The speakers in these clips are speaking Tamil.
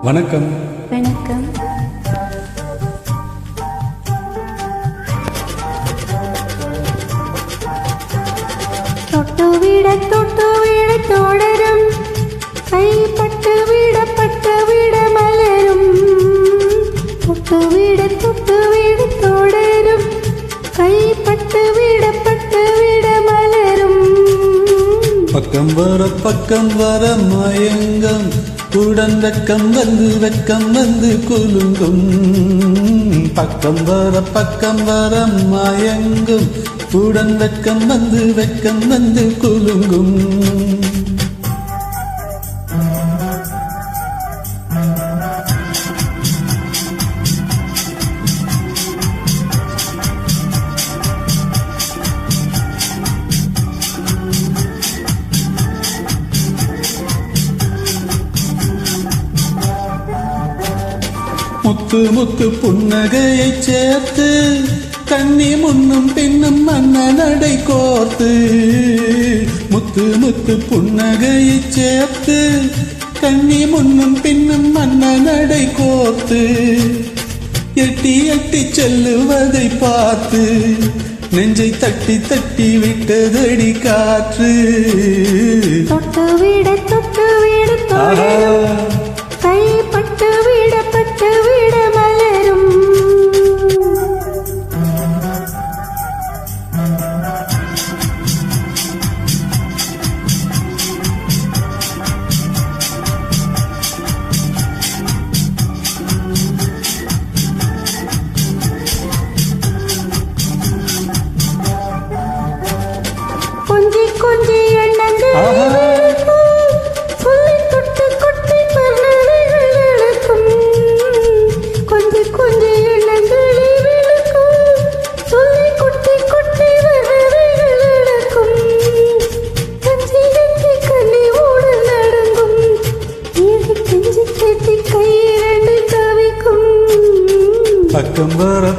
வணக்கம். வணக்கம். தொட்டுவிட தொடரும், கைப்பட்டு விட மலரும். தொட்டுவிட தொடரும், கைப்பட்டு விட மலரும். பக்கம் வர மயங்கம், உடன் வெக்கம் வந்து குலுங்கும். பக்கம் வர மயங்கும், உடன் வெக்கம் வந்து குலுங்கும். முத்து புன்னகையை சேர்த்து, கண்ணி முன்னும் பின்னும் மன்னனடை கோர்த்து. முத்து புன்னகையை சேர்த்து, கண்ணி முன்னும் பின்னும் மன்னனடை கோர்த்து. எட்டி செல்லுவதை பார்த்து, நெஞ்சை தட்டி விட்டதடி காற்று. தொட்டுவிட தொடரும், கைப்பட்டு விட மலரும். கொஞ்சி எண்ணங்கள்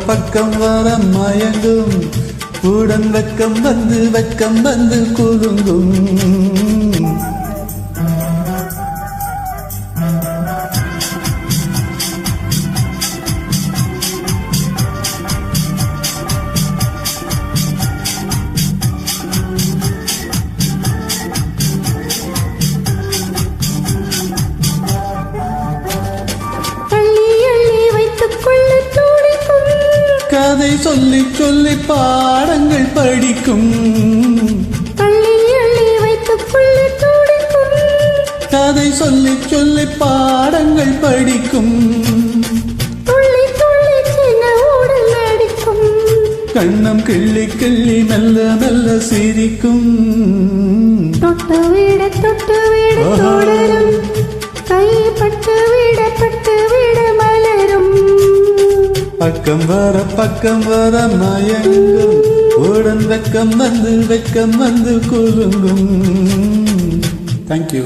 பக்கம் வர மயங்கும், உடன் வெக்கம் வந்து குலுங்கும். கதை சொல்லி பாடங்கள் படிக்கும். கதை சொல்லி பாடங்கள் படிக்கும். கண்ணம் கிள்ளி மெல்ல சிரிக்கும். தொட்டுவிட தொடரும், கைப்பட்டு விட மலரும். பக்கம் வர மயங்கும், உடன் வெக்கம் வந்து குலுங்கும். தேங்க்யூ.